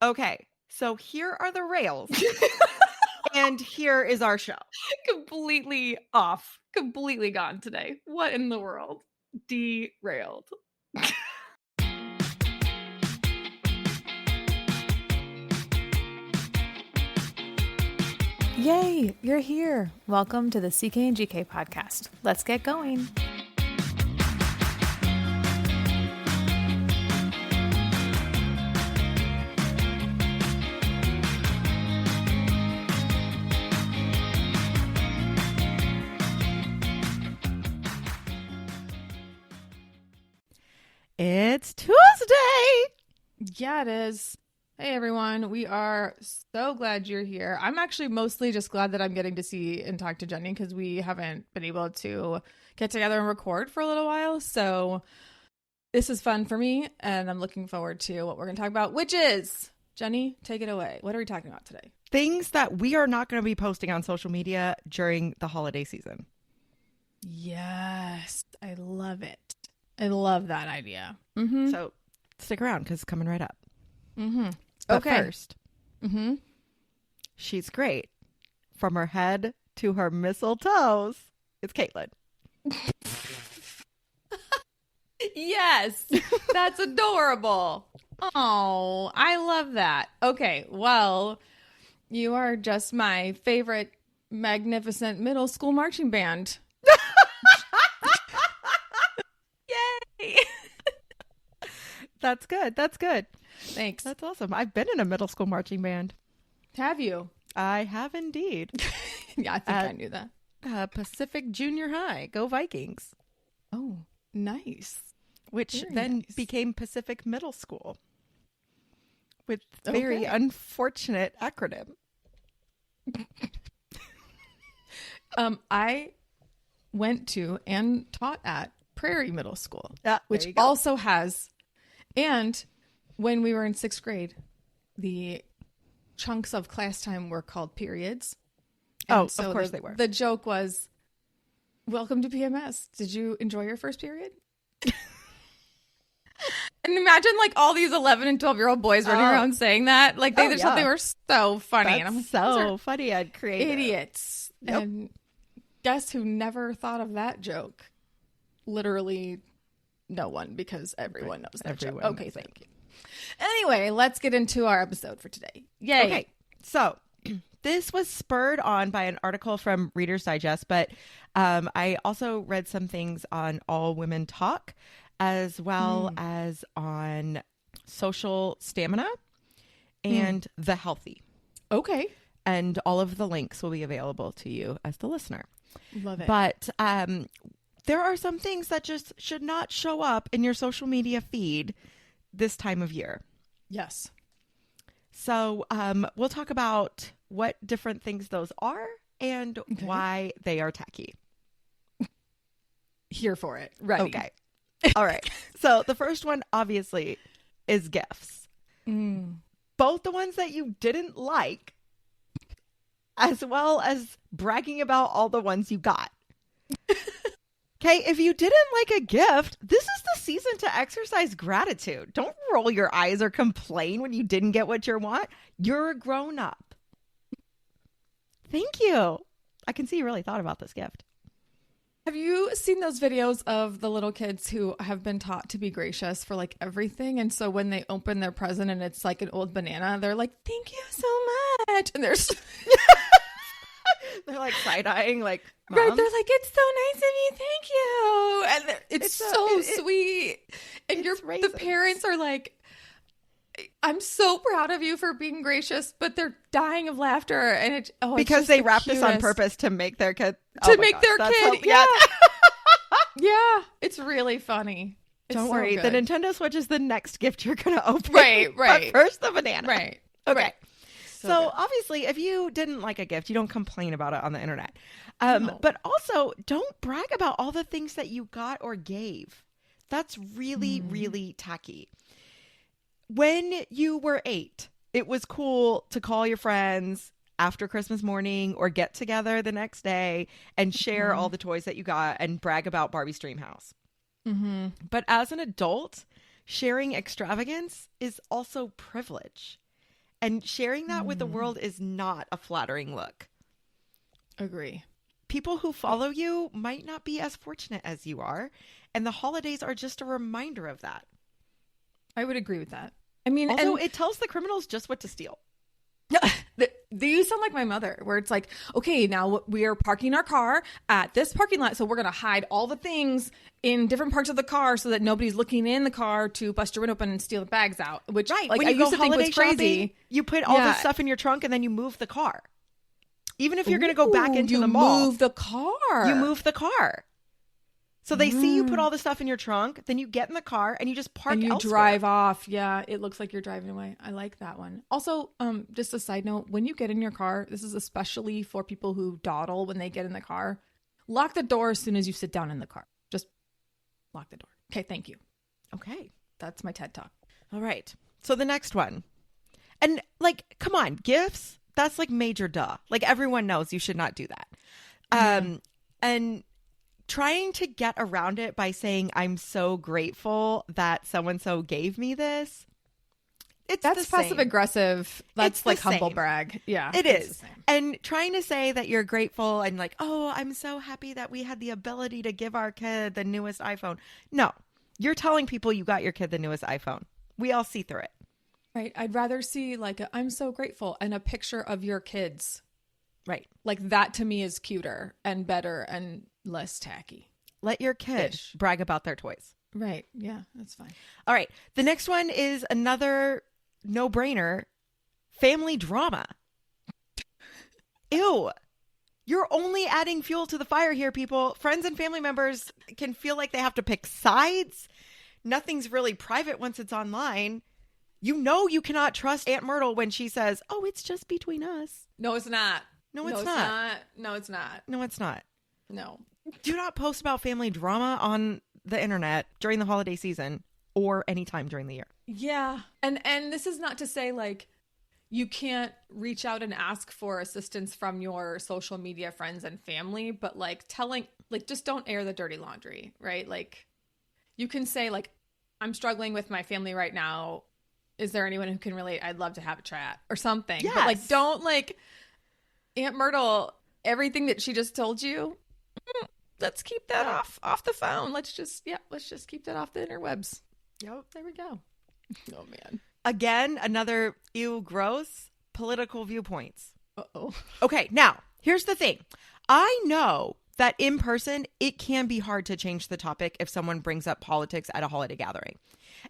Okay, so here are the rails, and here is our show. Completely off. Completely gone today. What in the world? Derailed. Yay, you're here. Welcome to the CK and GK podcast. Let's get going. It's Tuesday. Yeah, it is. Hey, everyone. We are so glad you're here. I'm actually mostly just glad that I'm getting to see and talk to Jenny because we haven't been able to get together and record for a little while. So this is fun for me, and I'm looking forward to what we're going to talk about, which is, Jenny, take it away. What are we talking about today? Things that we are not going to be posting on social media during the holiday season. Yes, I love it. I love that idea. So stick around because it's coming right up. But Okay. first, she's great. From her head to her mistletoes, it's Caitlin. Yes, that's adorable. Oh, I love that. Okay, well, you are just my favorite magnificent middle school marching band. Yay! That's good. That's good. Thanks. That's awesome. I've been in a middle school marching band. Have you? I have indeed. Yeah, I think I knew that. Pacific Junior High. Go Vikings. Oh, nice. Which Very then nice. became Pacific Middle School. With very unfortunate acronym. I went to and taught at Prairie Middle School, which you go. also has, and when we were in 6th grade, the chunks of class time were called periods. And of course they were. The joke was, welcome to PMS. Did you enjoy your first period? And imagine like all these 11 and 12-year-old boys running around saying that. Like they just thought they were so funny. That's and I'm like, so funny and creative. idiots. Yep. And guess who never thought of that joke? Literally no one, because everyone knows that joke. Okay, thank you. Anyway, let's get into our episode for today. Yay. Okay, so this was spurred on by an article from Reader's Digest, but I also read some things on All Women Talk, as well as on Social Stamina and The Healthy. Okay. And all of the links will be available to you as the listener. Love it. But there are some things that just should not show up in your social media feed this time of year. Yes. So we'll talk about what different things those are and why they are tacky. Here for it. Ready. Okay. All right. So the first one, obviously, is gifts. Both the ones that you didn't like, as well as bragging about all the ones you got. Okay, if you didn't like a gift, this is the season to exercise gratitude. Don't roll your eyes or complain when you didn't get what you want. You're a grown-up. Thank you. I can see you really thought about this gift. Have you seen those videos of the little kids who have been taught to be gracious for like everything? And so when they open their present and it's like an old banana, they're like, thank you so much. And there's they're like side-eyeing, like, Mom? Right, they're like, it's so nice of you, thank you. And it's so sweet. And the parents are like, I'm so proud of you for being gracious, but they're dying of laughter. And because they wrapped this on purpose to make their kid Yeah. Yeah, it's really funny. Don't worry, the Nintendo Switch is the next gift you're gonna open. Right. But first, the banana. Right. Okay. Right. So obviously, if you didn't like a gift, you don't complain about it on the internet. But also, don't brag about all the things that you got or gave. That's really, really tacky. When you were 8, it was cool to call your friends after Christmas morning or get together the next day and share all the toys that you got and brag about Barbie's Dream House. But as an adult, sharing extravagance is also privilege. And sharing that with the world is not a flattering look. Agree. People who follow you might not be as fortunate as you are. And the holidays are just a reminder of that. I would agree with that. I mean, also, it tells the criminals just what to steal. You sound like my mother, where it's like, okay, now we are parking our car at this parking lot, so we're going to hide all the things in different parts of the car so that nobody's looking in the car to bust your window open and steal the bags out. Which, right. like, When I you used go to think was holiday crazy. shopping, you put all this stuff in your trunk and then you move the car. Even if you're going to go back into the mall. You move the car. You move the car. So they see you put all the stuff in your trunk, then you get in the car and you just park and you elsewhere. drive off. Yeah, it looks like you're driving away. I like that one. Also, just a side note, when you get in your car, this is especially for people who dawdle when they get in the car, lock the door as soon as you sit down in the car. Just lock the door. Okay, thank you. Okay. That's my TED Talk. All right. So the next one. And like, come on, gifts, that's like major duh. Like everyone knows you should not do that. And trying to get around it by saying, I'm so grateful that so-and-so gave me this. That's passive aggressive. That's like humble same. Brag. Yeah. It is. And trying to say that you're grateful and like, oh, I'm so happy that we had the ability to give our kid the newest iPhone. No, you're telling people you got your kid the newest iPhone. We all see through it. Right. I'd rather see like, I'm so grateful and a picture of your kids. Right. Like that to me is cuter and better and less tacky. Let your kid brag about their toys. Right. Yeah, that's fine. All right. The next one is another no-brainer. Family drama. Ew. You're only adding fuel to the fire here, people. Friends and family members can feel like they have to pick sides. Nothing's really private once it's online. You know you cannot trust Aunt Myrtle when she says, oh, it's just between us. No, it's not. No, it's not. No, it's not. No, it's not. No. Do not post about family drama on the internet during the holiday season or anytime during the year. Yeah. And this is not to say like you can't reach out and ask for assistance from your social media friends and family, but like just don't air the dirty laundry, right? Like you can say like, I'm struggling with my family right now. Is there anyone who can relate? I'd love to have a chat or something. Yes. But like, don't like Aunt Myrtle, everything that she just told you. Let's keep that off the phone. Let's just keep that off the interwebs. Yep. There we go. Oh man. Again, another ew, gross political viewpoints. Uh-oh. Okay, now here's the thing. I know that in person, it can be hard to change the topic if someone brings up politics at a holiday gathering.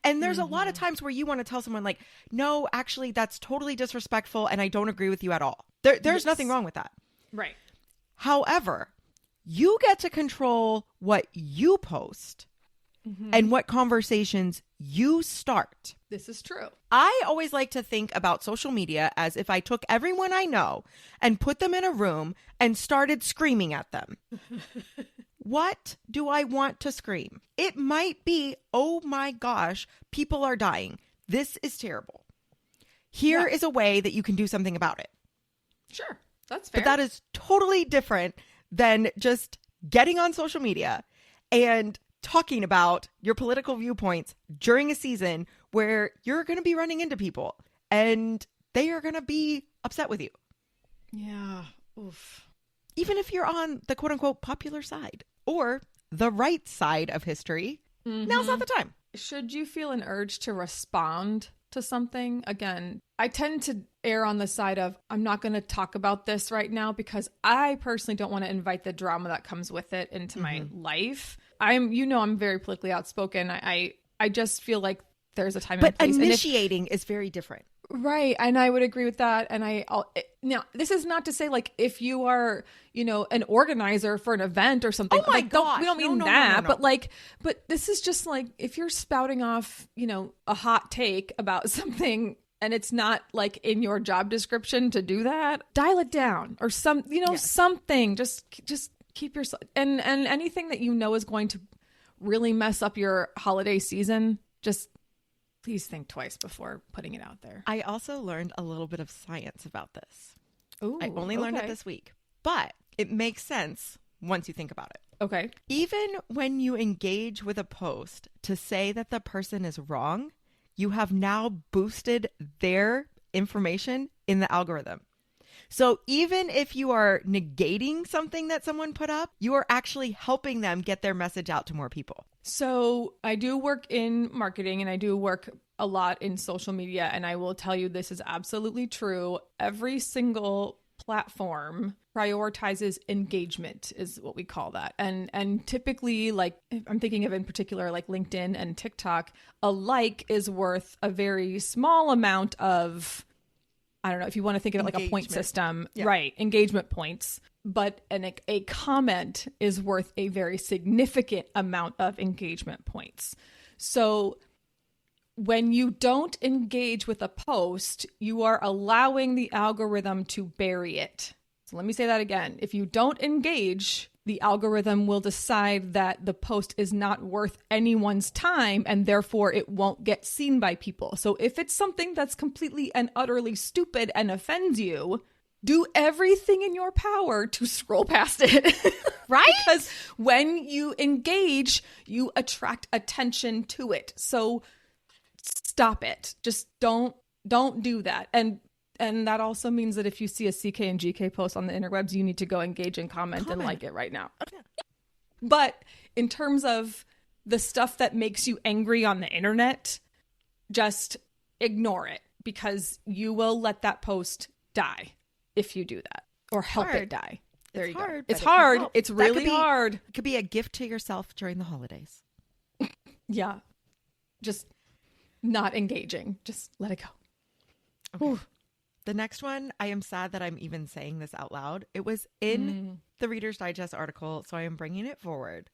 And there's a lot of times where you want to tell someone like, no, actually, that's totally disrespectful and I don't agree with you at all. There's nothing wrong with that. Right. However, you get to control what you post and what conversations you start. This is true. I always like to think about social media as if I took everyone I know and put them in a room and started screaming at them. What do I want to scream? It might be, oh my gosh, people are dying. This is terrible. Here is a way that you can do something about it. Sure. That's fair. But that is totally different than just getting on social media and talking about your political viewpoints during a season where you're going to be running into people and they are going to be upset with you. Yeah. Oof. Even if you're on the quote unquote popular side or the right side of history, now's not the time. Should you feel an urge to respond to something? Again, I tend to err on the side of I'm not going to talk about this right now because I personally don't want to invite the drama that comes with it into my life. I'm very politically outspoken. I just feel like there's a time and place. But initiating is very different. Right. And I would agree with that. And now this is not to say like if you are, an organizer for an event or something. Oh my gosh. We don't mean that. No. But this is just like if you're spouting off, a hot take about something and it's not like in your job description to do that, dial it down or something. Just keep yourself and anything that is going to really mess up your holiday season, just please think twice before putting it out there. I also learned a little bit of science about this. Ooh, I only learned it this week, but it makes sense once you think about it. Okay. Even when you engage with a post to say that the person is wrong, you have now boosted their information in the algorithm. So even if you are negating something that someone put up, you are actually helping them get their message out to more people. So I do work in marketing and I do work a lot in social media. And I will tell you, this is absolutely true. Every single platform prioritizes engagement, is what we call that. And typically, like, I'm thinking of in particular, like LinkedIn and TikTok, a like is worth a very small amount of, I don't know if you want to think of it like a point system, right? Engagement points. But a comment is worth a very significant amount of engagement points. So when you don't engage with a post, you are allowing the algorithm to bury it. So let me say that again. If you don't engage, the algorithm will decide that the post is not worth anyone's time and therefore it won't get seen by people. So if it's something that's completely and utterly stupid and offends you, do everything in your power to scroll past it. Right? Because when you engage, you attract attention to it. So stop it. Just don't do that. And that also means that if you see a CK and GK post on the interwebs, you need to go engage and comment and like it right now. But in terms of the stuff that makes you angry on the internet, just ignore it, because you will let that post die if you do that, or help it die. There you go. It's hard. It's really hard. It could be a gift to yourself during the holidays. Yeah. Just not engaging. Just let it go. Okay. The next one, I am sad that I'm even saying this out loud. It was in the Reader's Digest article, so I am bringing it forward.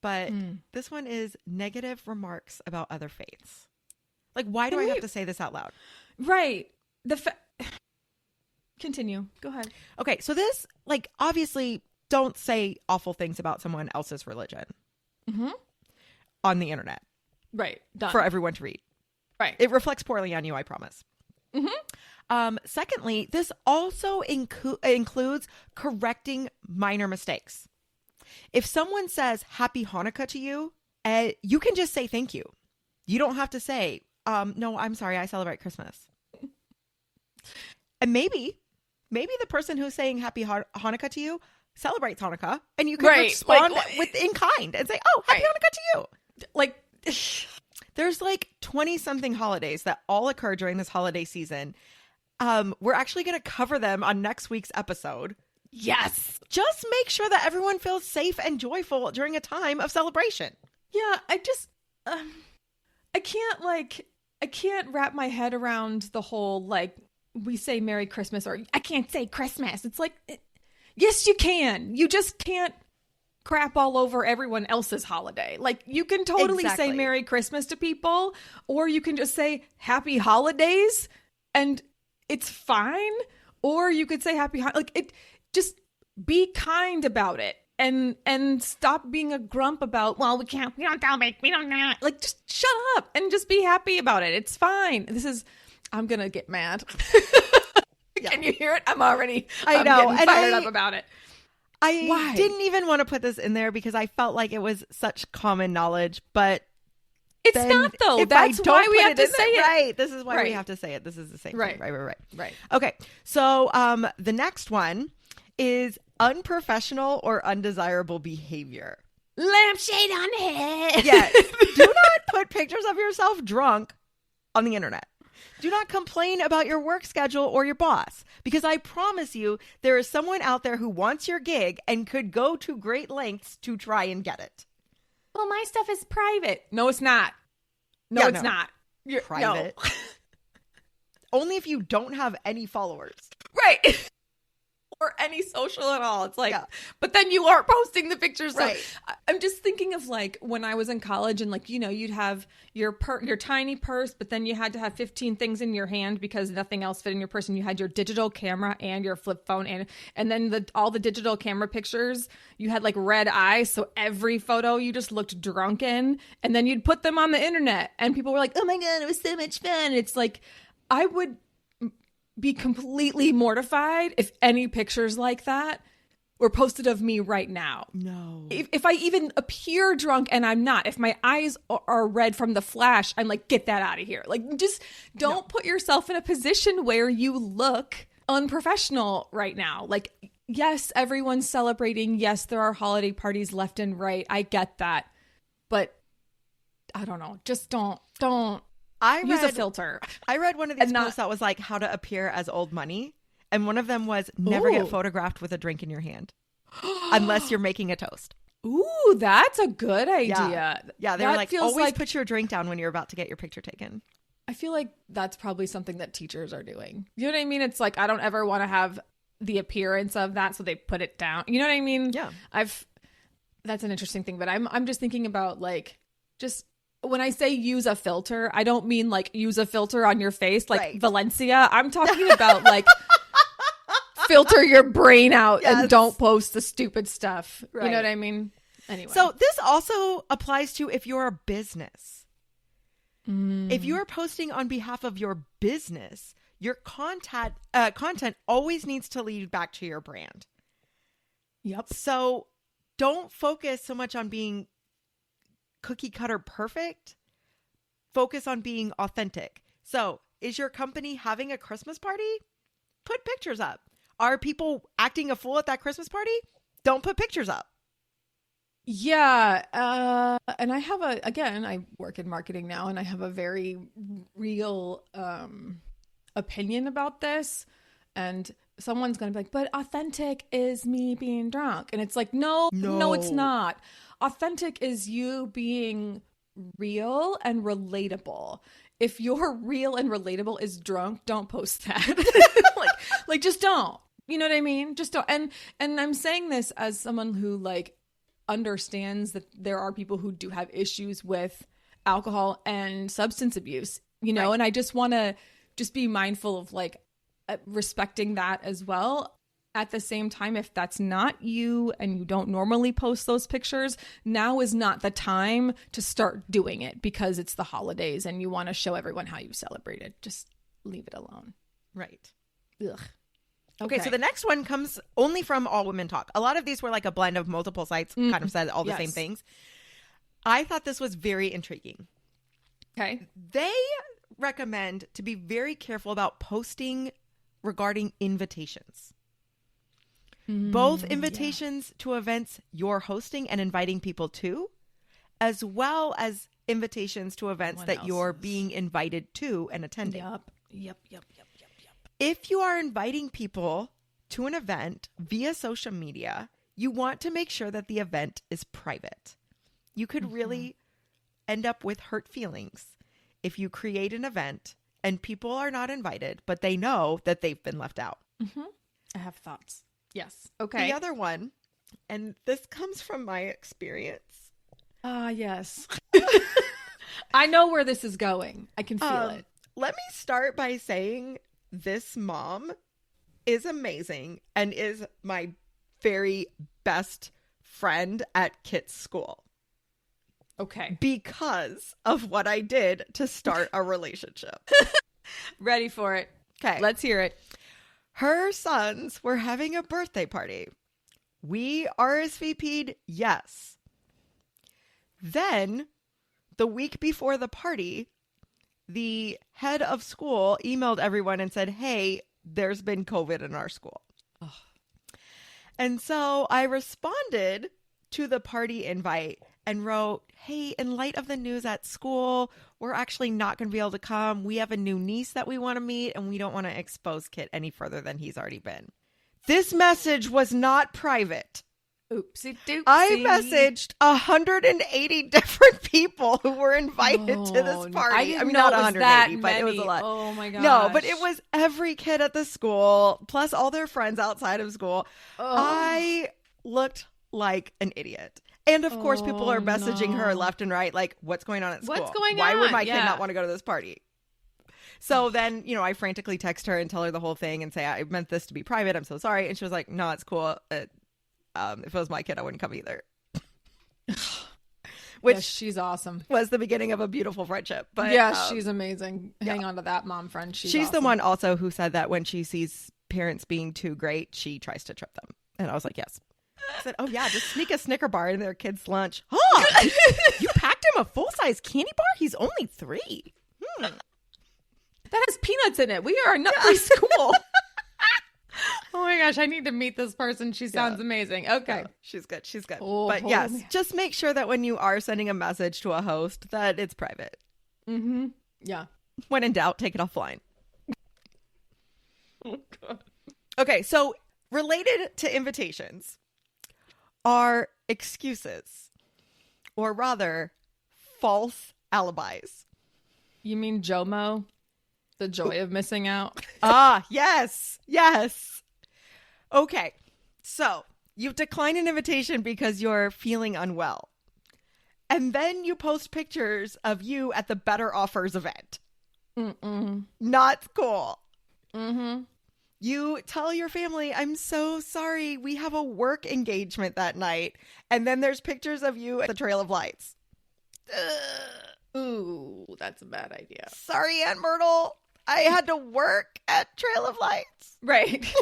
But this one is negative remarks about other faiths. Like, why do I have to say this out loud? Right. Continue. Go ahead. Okay, so this, like, obviously, don't say awful things about someone else's religion on the internet. Right. Done. For everyone to read. Right. It reflects poorly on you, I promise. Secondly, this also includes correcting minor mistakes. If someone says Happy Hanukkah to you, you can just say thank you. You don't have to say, no, I'm sorry, I celebrate Christmas. And maybe the person who's saying Happy Hanukkah to you celebrates Hanukkah, and you can respond in kind and say, oh, Happy Hanukkah to you. Like, there's like 20 something holidays that all occur during this holiday season. We're actually going to cover them on next week's episode. Yes. Just make sure that everyone feels safe and joyful during a time of celebration. Yeah, I can't wrap my head around the whole, like, we say Merry Christmas, or I can't say Christmas. It's like, yes, you can. You just can't crap all over everyone else's holiday. Like, you can totally say Merry Christmas to people, or you can just say Happy Holidays and it's fine. Or you could say just be kind about it and stop being a grump about, well, we don't like, just shut up and just be happy about it. It's fine. I'm going to get mad. Can you hear it? I'm getting fired up about it. I didn't even want to put this in there because I felt like it was such common knowledge, but it's not, though. That's why we have to say it. Right. This is why we have to say it. This is the same thing. Right. Okay. So the next one is unprofessional or undesirable behavior. Lampshade on head. Yes. Do not put pictures of yourself drunk on the internet. Do not complain about your work schedule or your boss, because I promise you there is someone out there who wants your gig and could go to great lengths to try and get it. Well, my stuff is private. No, it's not. It's not. You're private. No. Only if you don't have any followers. Right. Or any social at all. It's like, but then you are posting the pictures. Right. So I'm just thinking of, like, when I was in college and, like, you'd have your tiny purse, but then you had to have 15 things in your hand because nothing else fit in your purse. And you had your digital camera and your flip phone. And then all the digital camera pictures, you had, like, red eyes. So every photo you just looked drunken. And then you'd put them on the internet and people were like, oh my God, it was so much fun. It's like, I would be completely mortified if any pictures like that or posted of me right now. No. If I even appear drunk and I'm not, if my eyes are red from the flash, I'm like, get that out of here. Like, just don't put yourself in a position where you look unprofessional right now. Like, yes, everyone's celebrating. Yes, there are holiday parties left and right. I get that. But I don't know. Just don't use a filter. I read one of these posts that was like how to appear as old money. And one of them was never get photographed with a drink in your hand unless you're making a toast. Ooh, that's a good idea. Yeah, they were like, always put your drink down when you're about to get your picture taken. I feel like that's probably something that teachers are doing. You know what I mean? It's like, I don't ever want to have the appearance of that, so they put it down. You know what I mean? Yeah. That's an interesting thing, but I'm just thinking about like, just when I say use a filter, I don't mean like use a filter on your face like Valencia. I'm talking about like filter your brain out and don't post the stupid stuff. Right. You know what I mean? Anyway. So this also applies to if you're a business. If you're posting on behalf of your business, your content always needs to lead back to your brand. Yep. So don't focus so much on being cookie cutter perfect. Focus on being authentic. So is your company having a Christmas party? Put pictures up. Are people acting a fool at that Christmas party? Don't put pictures up. Yeah. And I have I work in marketing now, and I have a very real opinion about this. And someone's going to be like, but authentic is me being drunk. And it's like, no, it's not. Authentic is you being real and relatable. If you're real and relatable is drunk, don't post that. like just don't. You know what I mean? Just don't. And I'm saying this as someone who like understands that there are people who do have issues with alcohol and substance abuse, you know, and I just want to just be mindful of like respecting that as well. At the same time, if that's not you and you don't normally post those pictures, now is not the time to start doing it because it's the holidays and you want to show everyone how you celebrated. Just leave it alone. Right. Ugh. Okay, so the next one comes only from All Women Talk. A lot of these were like a blend of multiple sites, kind of said all the same things. I thought this was very intriguing. Okay. They recommend to be very careful about posting regarding invitations. Both invitations to events you're hosting and inviting people to, as well as invitations to events that you're being invited to and attending. Yep. If you are inviting people to an event via social media, you want to make sure that the event is private. You could really end up with hurt feelings if you create an event and people are not invited, but they know that they've been left out. I have thoughts. Yes. Okay. The other one, and this comes from my experience. Yes. I know where this is going. I can feel it. Let me start by saying this mom is amazing and is my very best friend at Kit's school. Okay. Because of what I did to start a relationship. Ready for it. Okay. Let's hear it. Her sons were having a birthday party. We RSVP'd yes. Then, the week before the party, the head of school emailed everyone and said, hey, there's been COVID in our school. Ugh. And so I responded to the party invite and wrote, hey, in light of the news at school, we're actually not going to be able to come. We have a new niece that we want to meet, and we don't want to expose Kit any further than he's already been. This message was not private. Oopsie doopsie. I messaged 180 different people who were invited to this party. I mean, not 180, but it was a lot. Oh my gosh. No, but it was every kid at the school, plus all their friends outside of school. Oh. I looked like an idiot. And of course, people are messaging her left and right, like, what's going on at school? What's going on? Why would my kid not want to go to this party? So then, you know, I frantically text her and tell her the whole thing and say, I meant this to be private. I'm so sorry. And she was like, no, it's cool. If it was my kid, I wouldn't come either. Which yes, she's awesome. Was the beginning of a beautiful friendship. But yeah, she's amazing. Hang on to that, mom friend. She's awesome. The one also who said that when she sees parents being too great, she tries to trip them. And I was like, yes, I said, oh yeah, just sneak a Snicker bar in their kid's lunch. Oh, you packed him a full-size candy bar? He's only 3. That has peanuts in it. We are a nut-free school. Oh my gosh, I need to meet this person. She sounds amazing. Okay. Yeah, she's good. She's good. Oh, but yes, just make sure that when you are sending a message to a host that it's private. Mm-hmm. Yeah. When in doubt, take it offline. Oh, God. Okay, so related to invitations are excuses, or rather, false alibis. You mean JOMO? The joy of missing out? Ah, yes. Yes. Okay, so you've declined an invitation because you're feeling unwell. And then you post pictures of you at the Better Offers event. Mm-mm. Not cool. Mm-hmm. You tell your family, I'm so sorry, we have a work engagement that night. And then there's pictures of you at the Trail of Lights. Ooh, that's a bad idea. Sorry, Aunt Myrtle. I had to work at Trail of Lights. Right.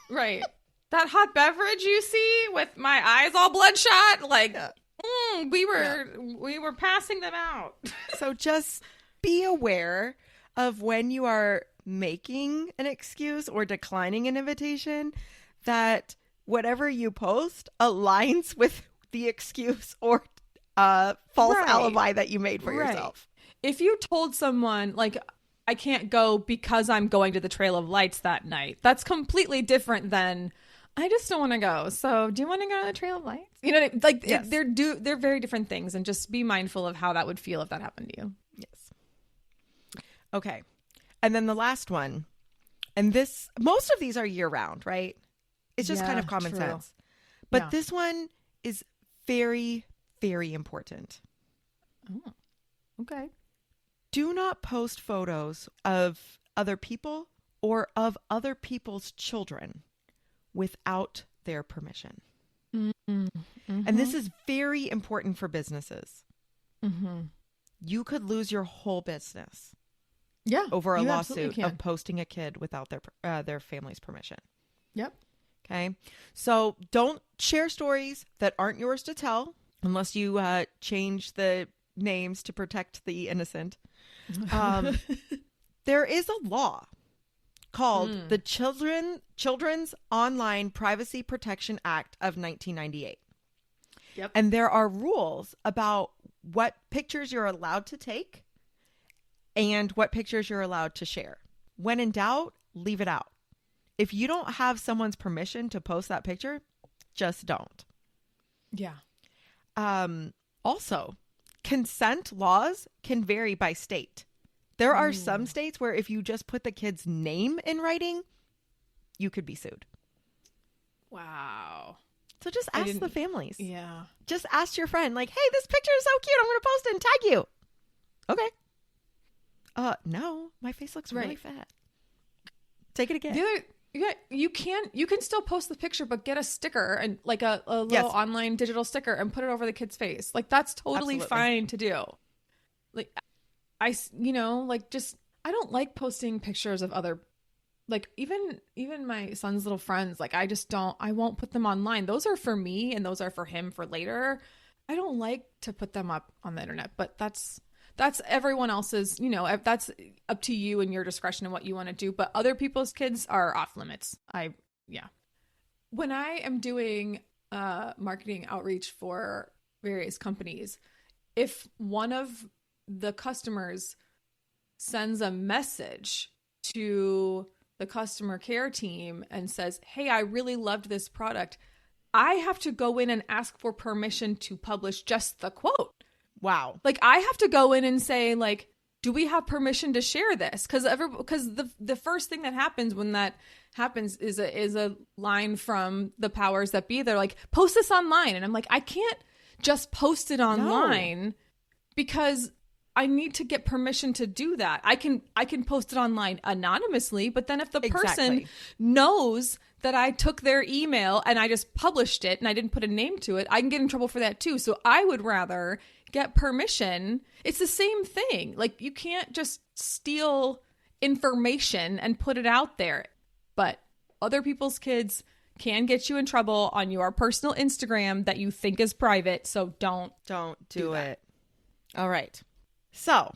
Right. That hot beverage you see with my eyes all bloodshot, like we were passing them out. So just be aware of when you are making an excuse or declining an invitation, that whatever you post aligns with the excuse or false alibi that you made for yourself. If you told someone, like, I can't go because I'm going to the Trail of Lights that night, that's completely different than, I just don't want to go. So do you want to go to the Trail of Lights? You know, like, yes. They're very different things, and just be mindful of how that would feel if that happened to you. Yes. Okay. And then the last one, and this, most of these are year round, right? It's just kind of common sense. But this one is very, very important. Oh, okay. Do not post photos of other people or of other people's children without their permission. Mm-hmm. Mm-hmm. And this is very important for businesses. Mm-hmm. You could lose your whole business. Yeah, over a lawsuit of posting a kid without their family's permission. Yep. Okay. So don't share stories that aren't yours to tell unless you change the names to protect the innocent. There is a law called the Children's Online Privacy Protection Act of 1998. Yep. And there are rules about what pictures you're allowed to take and what pictures you're allowed to share. When in doubt, leave it out. If you don't have someone's permission to post that picture, just don't. Yeah. Also, consent laws can vary by state. There are some states where if you just put the kid's name in writing, you could be sued. Wow. So just ask the families. Yeah. Just ask your friend, like, hey, this picture is so cute. I'm going to post it and tag you. Okay. No, my face looks really fat. Take it again. You can still post the picture, but get a sticker and like a little online digital sticker and put it over the kid's face. Like, that's totally fine to do. Like, I don't like posting pictures of other, like, even my son's little friends. Like, I won't put them online. Those are for me and those are for him for later. I don't like to put them up on the internet, but that's everyone else's, that's up to you and your discretion and what you want to do. But other people's kids are off limits. When I am doing marketing outreach for various companies, if one of the customers sends a message to the customer care team and says, hey, I really loved this product, I have to go in and ask for permission to publish just the quote. Wow. Like, I have to go in and say, like, do we have permission to share this? Because the first thing that happens when that happens is a line from the powers that be. They're like, post this online. And I'm like, I can't just post it online because I need to get permission to do that. I can post it online anonymously, but then if the person knows that I took their email and I just published it and I didn't put a name to it, I can get in trouble for that too. So I would rather get permission. It's the same thing. Like, you can't just steal information and put it out there. But other people's kids can get you in trouble on your personal Instagram that you think is private. So don't do it. All right. So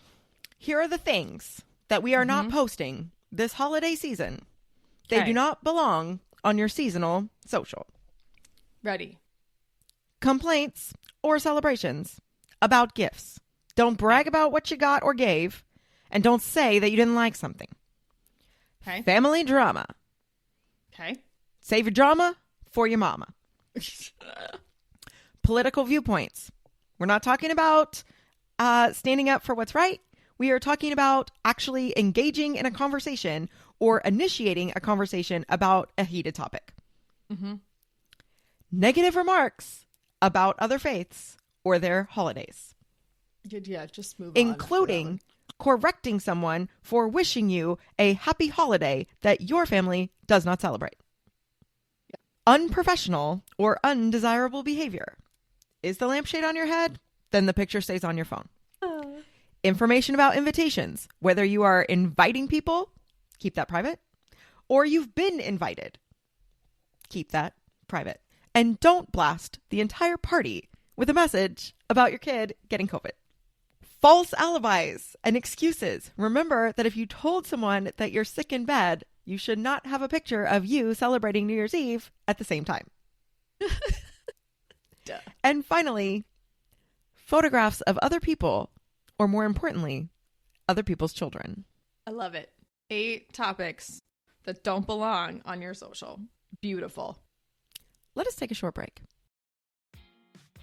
here are the things that we are not posting this holiday season. They do not belong on your seasonal social. Ready. Complaints or celebrations about gifts. Don't brag about what you got or gave, and don't say that you didn't like something. Okay. Family drama. Okay. Save your drama for your mama. Political viewpoints. We're not talking about standing up for what's right. We are talking about actually engaging in a conversation or initiating a conversation about a heated topic. Negative remarks about other faiths or their holidays. Yeah, just move on. Including correcting someone for wishing you a happy holiday that your family does not celebrate. Yeah. Unprofessional or undesirable behavior. Is the lampshade on your head? Then the picture stays on your phone. Information about invitations. Whether you are inviting people, keep that private. Or you've been invited, keep that private. And don't blast the entire party with a message about your kid getting COVID. False alibis and excuses. Remember that if you told someone that you're sick in bed, you should not have a picture of you celebrating New Year's Eve at the same time. Duh. And finally, photographs of other people, or more importantly, other people's children. I love it. 8 topics that don't belong on your social. Beautiful. Let us take a short break.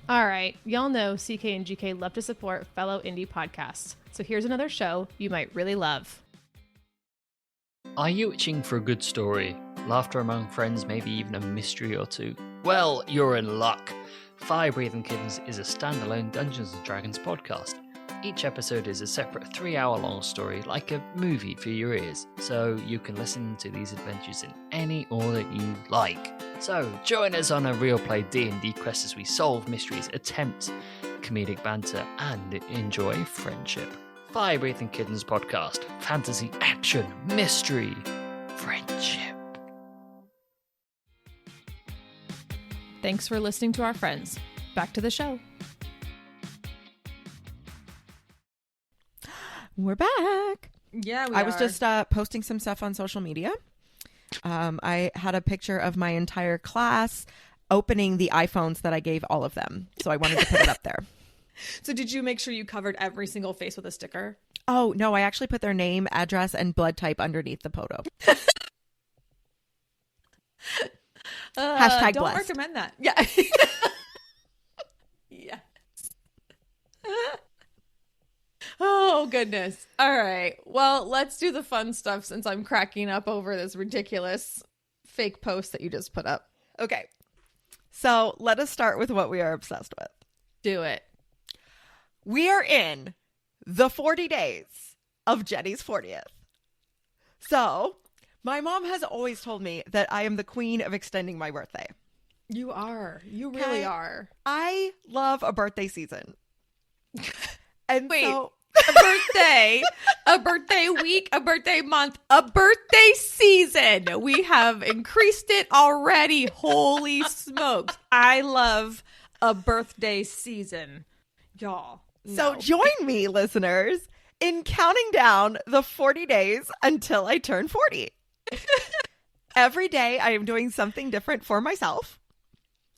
All right, y'all know CK and GK love to support fellow indie podcasts. So here's another show you might really love. Are you itching for a good story? Laughter among friends, maybe even a mystery or two? Well, you're in luck. Fire Breathing Kittens is a standalone Dungeons & Dragons podcast. Each episode is a separate 3-hour-long story, like a movie for your ears, so you can listen to these adventures in any order you like. So join us on a real play D&D quest as we solve mysteries, attempt comedic banter, and enjoy friendship. Fire Breathing Kittens podcast. Fantasy, action, mystery, friendship. Thanks for listening to our friends. Back to the show. We're back. Yeah, I was just posting some stuff on social media. I had a picture of my entire class opening the iPhones that I gave all of them. So I wanted to put it up there. So did you make sure you covered every single face with a sticker? Oh, no, I actually put their name, address, and blood type underneath the photo. Hashtag don't blessed. recommend that. Yeah. Yes. Oh, goodness. All right. Well, let's do the fun stuff since I'm cracking up over this ridiculous fake post that you just put up. Okay. So let us start with what we are obsessed with. Do it. We are in the 40 days of Jenny's 40th. So my mom has always told me that I am the queen of extending my birthday. You are. You really are. I love a birthday season. And wait, so a birthday, a birthday week, a birthday month, a birthday season. We have increased it already. Holy smokes. I love a birthday season. Y'all. So join me, listeners, in counting down the 40 days until I turn 40. Every day I am doing something different for myself.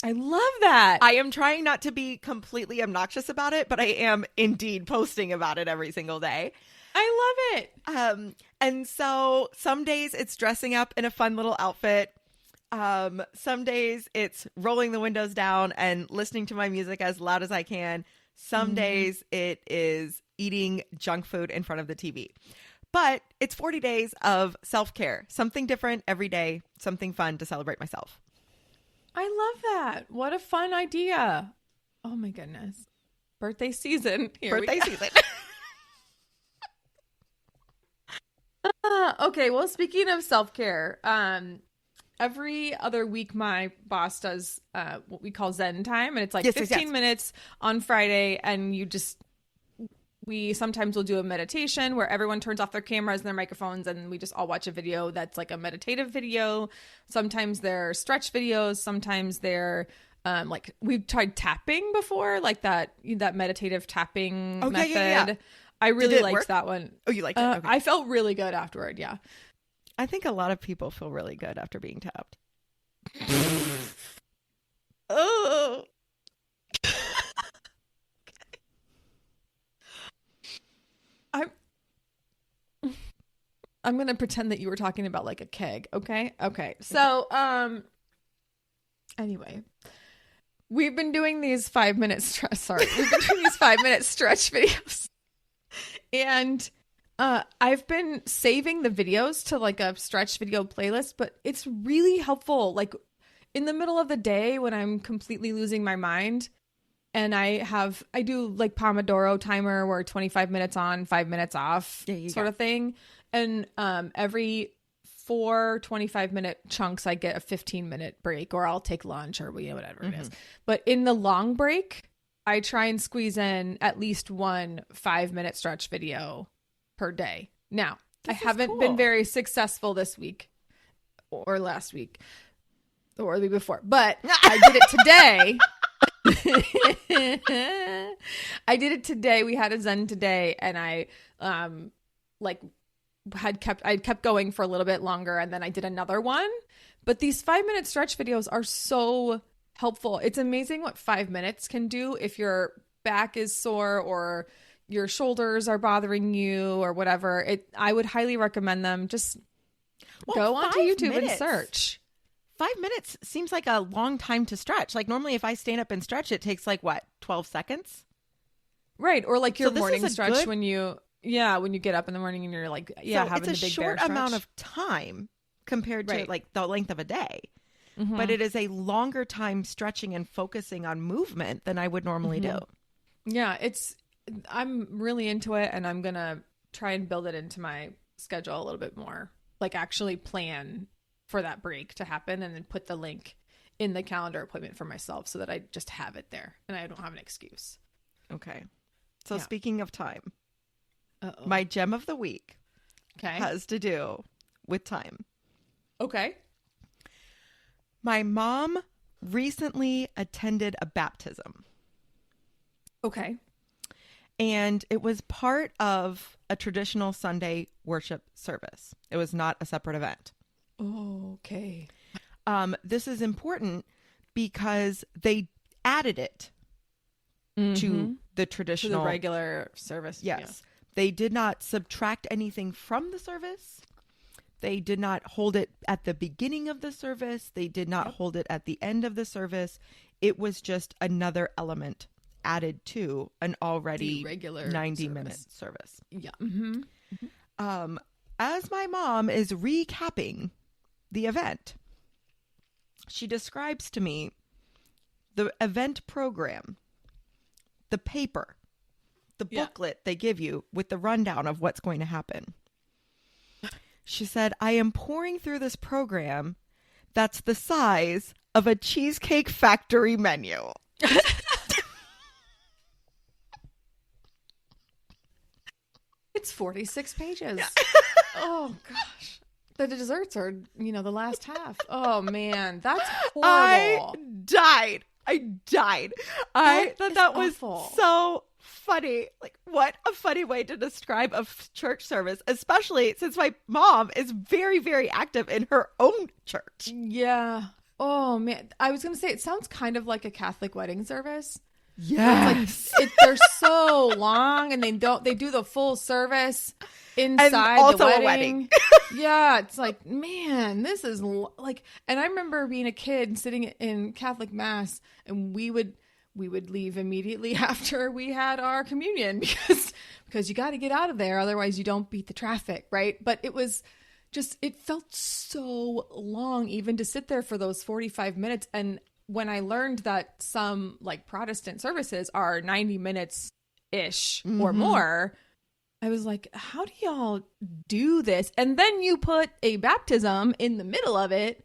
I love that. I am trying not to be completely obnoxious about it, but I am indeed posting about it every single day. I love it. And so some days it's dressing up in a fun little outfit. Some days it's rolling the windows down and listening to my music as loud as I can. Some days it is eating junk food in front of the TV. But it's 40 days of self-care. Something different every day. Something fun to celebrate myself. I love that. What a fun idea. Oh my goodness. Birthday season. Birthday season. Okay, well, speaking of self-care, every other week my boss does what we call Zen time, and it's like 15 minutes on Friday, and you just we sometimes will do a meditation where everyone turns off their cameras and their microphones and we just all watch a video that's like a meditative video. Sometimes they're stretch videos. Sometimes they're like we've tried tapping before, like that meditative tapping method. Yeah. I really liked that one. Oh, you liked it? Okay. I felt really good afterward. Yeah. I think a lot of people feel really good after being tapped. Oh. I'm going to pretend that you were talking about like a keg. Okay. So, anyway, we've been doing these 5-minute stretch videos. And I've been saving the videos to like a stretch video playlist, but it's really helpful. Like in the middle of the day when I'm completely losing my mind and I do like Pomodoro timer where 25 minutes on, 5 minutes off sort of thing. And every 4 25-minute chunks, I get a 15-minute break or I'll take lunch or whatever it is. But in the long break, I try and squeeze in at least one 5-minute stretch video per day. Now, I haven't been very successful this week or last week or the week before, but I did it today. I did it today. We had a Zen today and I I'd kept going for a little bit longer and then I did another one. But these 5-minute stretch videos are so helpful. It's amazing what 5 minutes can do if your back is sore or your shoulders are bothering you or whatever. I would highly recommend them. Just go onto YouTube and search. 5 minutes seems like a long time to stretch. Like normally if I stand up and stretch, it takes like what, 12 seconds? Right. Or like your morning stretch when you get up in the morning and you're like, having the big bear stretch. It's a short amount of time compared to like the length of a day. But it is a longer time stretching and focusing on movement than I would normally do. Yeah, I'm really into it and I'm going to try and build it into my schedule a little bit more. Like actually plan for that break to happen and then put the link in the calendar appointment for myself so that I just have it there and I don't have an excuse. Okay. So speaking of time, my gem of the week has to do with time. Okay. My mom recently attended a baptism. Okay. And it was part of a traditional Sunday worship service. It was not a separate event. Oh, okay. This is important because they added it to the traditional... To the regular service. Yes. Yeah. They did not subtract anything from the service. They did not hold it at the beginning of the service. They did not hold it at the end of the service. It was just another element added to an already regular 90-minute service. Yeah. As my mom is recapping the event, she describes to me the event program, the paper, the booklet they give you with the rundown of what's going to happen. She said, I am pouring through this program that's the size of a Cheesecake Factory menu. It's 46 pages. Yeah. Oh, gosh. The desserts are, the last half. Oh, man. That's horrible. I died. I thought that was so funny. Like, what a funny way to describe a church service, especially since my mom is very, very active in her own church. Yeah. Oh, man. I was going to say, it sounds kind of like a Catholic wedding service. Yes. They're so long and they do the full service inside and also the wedding. A wedding. Yeah. It's like, man, this is like, and I remember being a kid sitting in Catholic mass and we would leave immediately after we had our communion because you got to get out of there. Otherwise you don't beat the traffic. Right. But it was just, it felt so long even to sit there for those 45 minutes. And when I learned that some like Protestant services are 90 minutes ish or more, I was like, how do y'all do this? And then you put a baptism in the middle of it.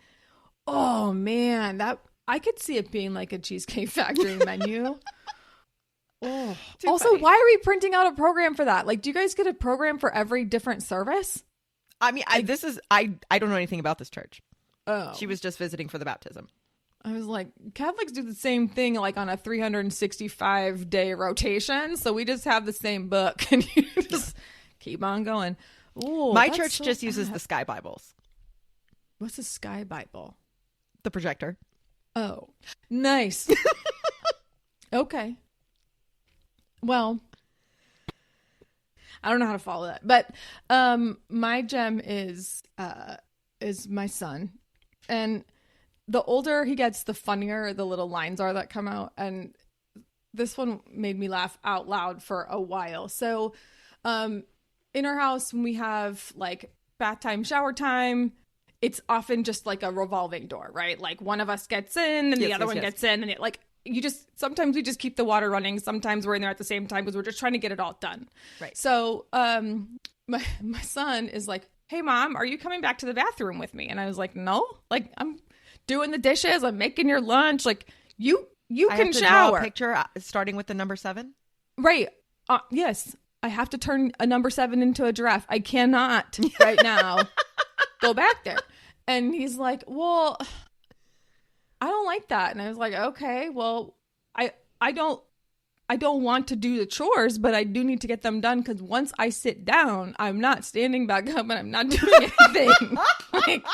Oh man, that I could see it being like a Cheesecake Factory menu. Oh, Also, funny. why are we printing out a program for that? Like, do you guys get a program for every different service? I mean, I don't know anything about this church. Oh. She was just visiting for the baptism. I was like, Catholics do the same thing, like on a 365-day rotation. So we just have the same book and you just keep on going. Ooh, My that's church so just uses bad. the Sky Bibles, What's a Sky Bible? the projector. Oh, nice. Okay. Well, I don't know how to follow that, but my gem is my son, and the older he gets, the funnier the little lines are that come out. And this one made me laugh out loud for a while. So, in our house, when we have like bath time, shower time, it's often just like a revolving door, right? Like one of us gets in and the other one gets in, and it like sometimes we just keep the water running. Sometimes we're in there at the same time because we're just trying to get it all done. Right. So, my son is like, "Hey mom, are you coming back to the bathroom with me?" And I was like, "No, like I'm doing the dishes, I'm making your lunch, like you I can have to shower." draw a picture starting with the number 7. Right. Yes. I have to turn a number 7 into a giraffe. I cannot right now go back there. And he's like, "Well, I don't like that." And I was like, "Okay, well, I don't want to do the chores, but I do need to get them done because once I sit down, I'm not standing back up and I'm not doing anything." Like,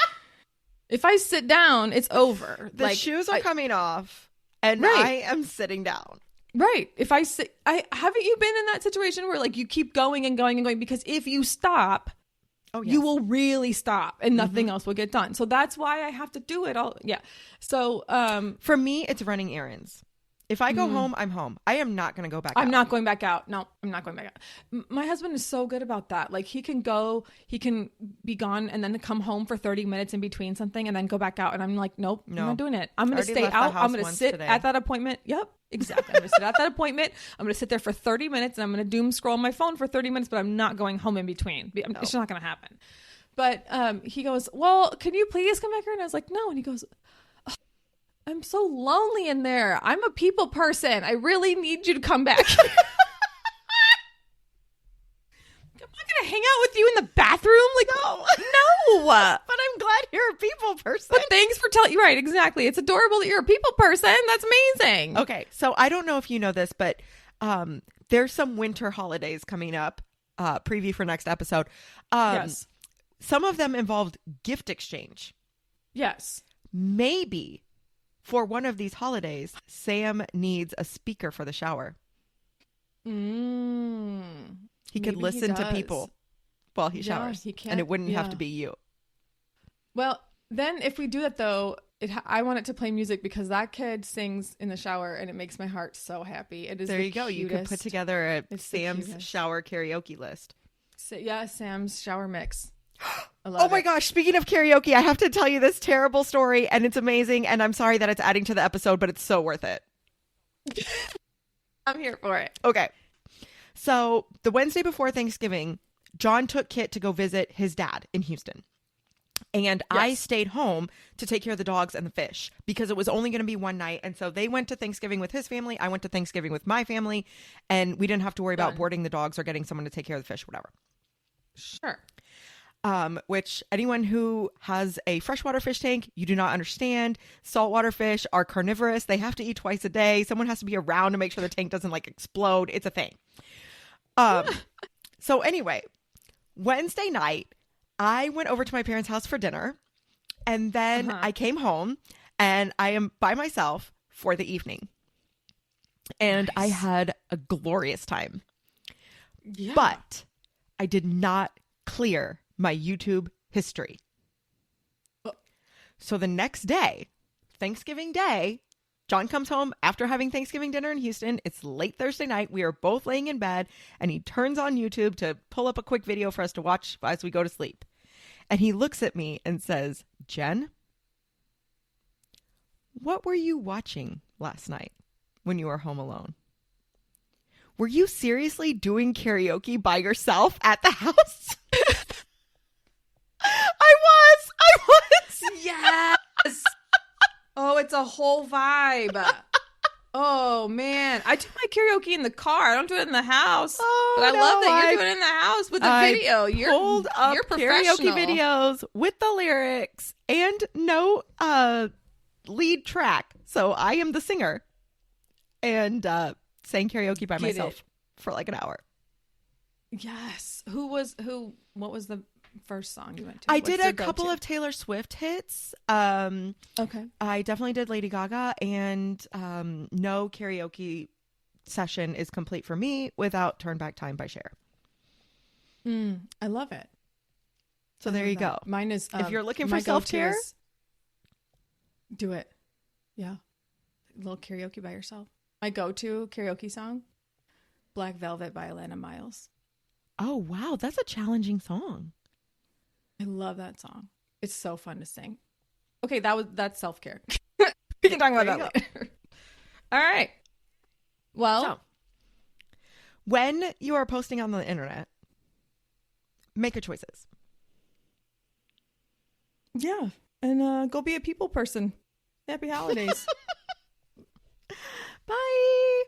if I sit down, it's over. The like, shoes are coming off, and Right. I am sitting down. Right. If I sit, haven't you been in that situation where like you keep going and going and going? Because if you stop, you will really stop and nothing else will get done. So that's why I have to do it all. Yeah. So For me, it's running errands. If I go home, I'm home. I am not going to go back out. I'm not going back out. No, I'm not going back out. My husband is so good about that. Like he can be gone and then come home for 30 minutes in between something and then go back out. And I'm like, nope, I'm not doing it. I'm going to stay out. I'm going to sit at that appointment. Yep, exactly. I'm going to sit at that appointment. I'm going to sit there for 30 minutes and I'm going to doom scroll my phone for 30 minutes, but I'm not going home in between. It's just not going to happen. But he goes, "Well, can you please come back here?" And I was like, "No." And he goes, "I'm so lonely in there. I'm a people person. I really need you to come back." I'm not going to hang out with you in the bathroom. Like, no. But I'm glad you're a people person. But thanks for telling you. Right, exactly. It's adorable that you're a people person. That's amazing. Okay, so I don't know if you know this, but there's some winter holidays coming up. Preview for next episode. Yes. Some of them involved gift exchange. Yes. Maybe for one of these holidays, Sam needs a speaker for the shower. He could Maybe listen to does. people while he Yeah, showers. he can. And it wouldn't have Yeah. to be you. Well, then if we do that though, I want it to play music because that kid sings in the shower and it makes my heart so happy. It is There the you go. You could put cutest. together a It's the Sam's cutest. shower karaoke list. Yeah, Sam's shower mix. I Oh love my it. gosh, speaking of karaoke, I have to tell you this terrible story, and it's amazing, and I'm sorry that it's adding to the episode, but it's so worth it. I'm here for it. Okay. So the Wednesday before Thanksgiving, John took Kit to go visit his dad in Houston. And I Yes. stayed home to take care of the dogs and the fish because it was only going to be one night. And so they went to Thanksgiving with his family. I went to Thanksgiving with my family, and we didn't have to worry about Done. boarding the dogs or getting someone to take care of the fish, whatever. Sure. Which anyone who has a freshwater fish tank, you do not understand. Saltwater fish are carnivorous. They have to eat twice a day. Someone has to be around to make sure the tank doesn't like explode. It's a thing. So anyway, Wednesday night, I went over to my parents' house for dinner, and then I came home, and I am by myself for the evening. And I had a glorious time. Yeah. But I did not clear my YouTube history. So the next day, Thanksgiving Day, John comes home after having Thanksgiving dinner in Houston. It's late Thursday night. We are both laying in bed, and he turns on YouTube to pull up a quick video for us to watch as we go to sleep. And he looks at me and says, "Jen, what were you watching last night when you were home alone? Were you seriously doing karaoke by yourself at the house?" I was. Yes. Oh, it's a whole vibe. Oh man, I do my karaoke in the car. I don't do it in the house. Oh, but I love that I you're doing it in the house with the I video. pulled up you're karaoke professional. videos with the lyrics and no lead track. So I am the singer and sang karaoke by Get myself it. for like an hour. Yes. What was the first song you went to? I What's did your a couple go-to? of Taylor Swift hits. Okay. I definitely did Lady Gaga, and no karaoke session is complete for me without Turn Back Time by Cher. I love it. So I there love you that. go. Mine is If you're looking for my go-to self-care, is- do it. Yeah. A little karaoke by yourself. My go-to karaoke song, Black Velvet by Alana Miles. oh wow, that's a challenging song. I love that song. It's so fun to sing. Okay, that's self-care. We can talk about There that you later. All right. Well, So, when you are posting on the internet, make your choices. yeah. And go be a people person. Happy holidays. Bye.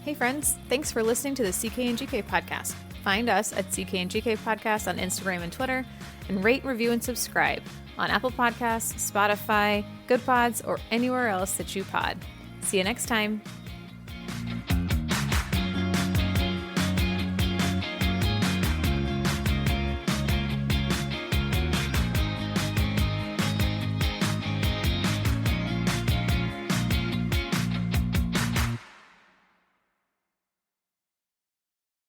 Hey friends, thanks for listening to the CK and GK podcast. Find us at CK and GK podcast on Instagram and Twitter, and rate, review, and subscribe on Apple Podcasts, Spotify, Good Pods, or anywhere else that you pod. See you next time.